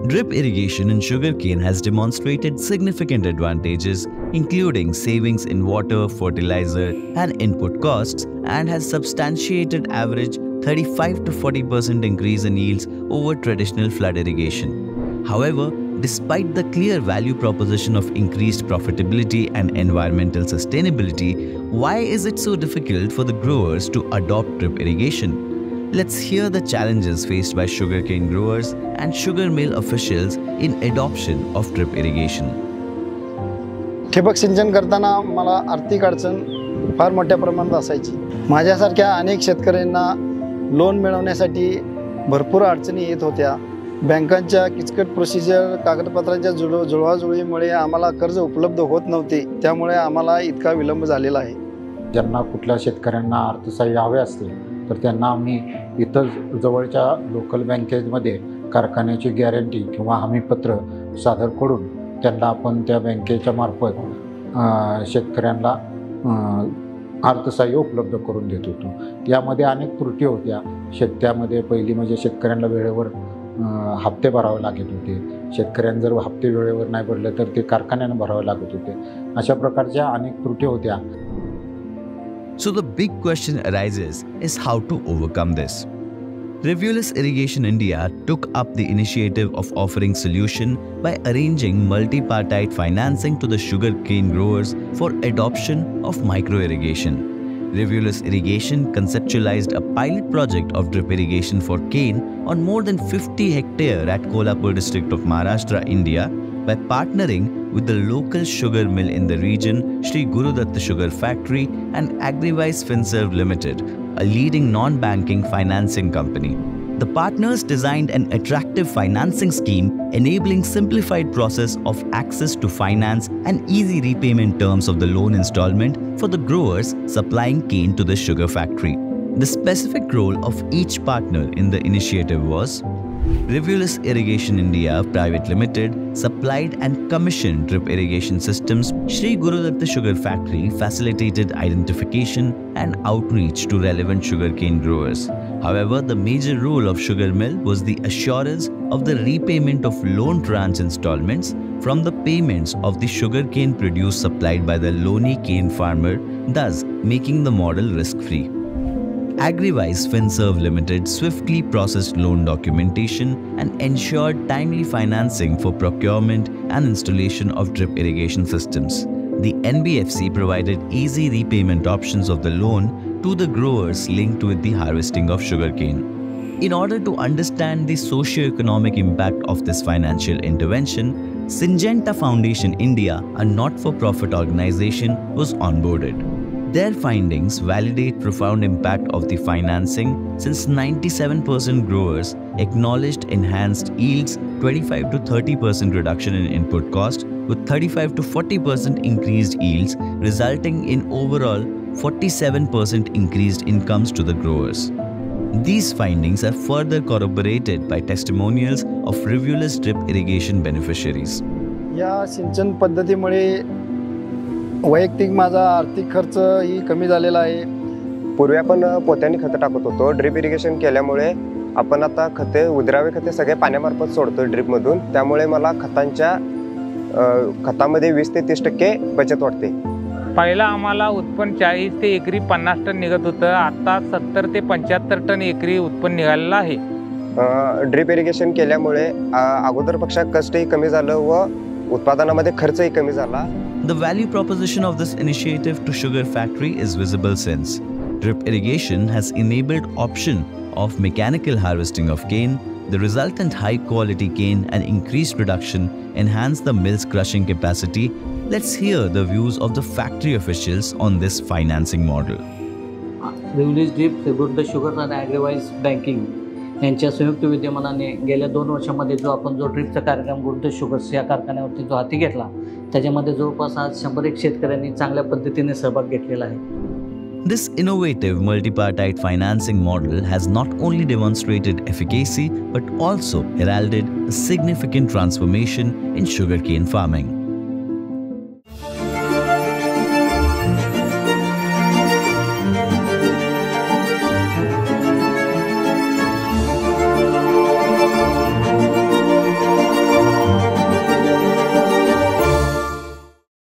Drip irrigation in sugarcane has demonstrated significant advantages, including savings in water, fertilizer, and input costs, and has substantiated average 35 to 40% increase in yields over traditional flood irrigation. However, despite the clear value proposition of increased profitability and environmental sustainability, why is it so difficult for the growers to adopt drip irrigation? Let's hear the challenges faced by sugarcane growers and sugar mill officials in adoption of drip irrigation. ठिबक सिंचन करताना मला आर्थिक अडचण फार मोठ्या प्रमाणात असायची. माझ्यासारख्या अनेक शेतकऱ्यांना लोन मिळवण्यासाठी भरपूर अडचणी येत होत्या. बँकांच्या किचकट प्रोसिजर, कागदपत्रांच्या जुळवाजुळवीमुळे आम्हाला कर्ज उपलब्ध होत नव्हते. त्यामुळे आम्हाला इतका विलंब झालेला आहे. ज्यांना कुठल्या शेतकऱ्यांना अर्थसहाय्य हवे असते तर त्यांना आम्ही इतर जवळच्या लोकल बँकेमध्ये कारखान्याची गॅरंटी किंवा हमीपत्र सादर करून त्यांना आपण त्या बँकेच्या मार्फत शेतकऱ्यांना अर्थसहाय्य उपलब्ध करून देत होतो. यामध्ये अनेक त्रुटी होत्या. त्यामध्ये पहिली म्हणजे शेतकऱ्यांना वेळेवर हप्ते भरावे लागत होते. शेतकऱ्यांना जर हप्ते वेळेवर नाही भरले तर ते कारखान्याने भरावे लागत होते. अशा प्रकारच्या अनेक त्रुटी होत्या. So the big question arises is how to overcome this. Rivulus Irrigation India took up the initiative of offering solution by arranging multi-partite financing to the sugarcane growers for adoption of micro-irrigation. Rivulus Irrigation conceptualized a pilot project of drip irrigation for cane on more than 50 hectares at Kolhapur district of Maharashtra, India, by partnering with the local sugar mill in the region, Shri Guru Datta Sugar Factory, and Agrivise Finserv Limited, a leading non-banking financing company. The partners designed an attractive financing scheme enabling simplified process of access to finance and easy repayment terms of the loan installment for the growers supplying cane to the sugar factory. The specific role of each partner in the initiative was: Rivulus Irrigation India Private Limited supplied and commissioned drip irrigation systems. Shri Guru Datta Sugar Factory facilitated identification and outreach to relevant sugarcane growers. However, the major role of sugar mill was the assurance of the repayment of loan tranche installments from the payments of the sugarcane produce supplied by the Loni cane farmer, thus making the model risk-free. Agrivise Finserv Limited swiftly processed loan documentation and ensured timely financing for procurement and installation of drip irrigation systems. The NBFC provided easy repayment options of the loan to the growers linked with the harvesting of sugarcane. In order to understand the socio-economic impact of this financial intervention, Syngenta Foundation India, a not-for-profit organization, was onboarded. Their findings validate profound impact of the financing since 97% growers acknowledged enhanced yields, 25 to 30% reduction in input cost with 35 to 40% increased yields, resulting in overall 47% increased incomes to the growers. These findings are further corroborated by testimonials of Rivulus drip irrigation beneficiaries. या सिंचन पद्धतीमुळे वैयक्तिक माझा आर्थिक खर्च ही कमी झालेला आहे. पूर्वी आपण पोत्याने खत टाकत होतो. ड्रिप इरिगेशन केल्यामुळे आपण आता खते, उद्रावे खते सगळे पाण्यामार्फत सोडतो ड्रिप मधून. त्यामुळे मला खतामध्ये 20 ते 30% बचत वाटते. पहिला आम्हाला उत्पन्न 40 ते एकरी 50 टन निघत होतं. आता 70 ते 75 टन एकरी उत्पन्न निघालेलं आहे. ड्रिप इरिगेशन केल्यामुळे अगोदरपेक्षा कष्टही कमी झालं व उत्पादनामध्ये खर्चही कमी झाला. The value proposition of this initiative to sugar factory is visible since drip irrigation has enabled option of mechanical harvesting of cane. The resultant high quality cane and increased production enhance the mill's crushing capacity. Let's hear the views of the factory officials on this financing model. Rivulus Drip, Guru Sugar and Agrivise Banking यांच्या संयुक्त विद्यमानाने गेल्या 2 वर्षांमध्ये जो ड्रिपचा कार्यक्रम गुरुदेव sugars या कारखान्यावरती जो हाती घेतला त्याच्यामध्ये जवळपास आज 100 शेतकऱ्यांनी चांगल्या पद्धतीने सहभाग घेतलेला आहे. This innovative multi-partite financing model has not only demonstrated efficacy but also heralded a significant transformation in sugarcane farming.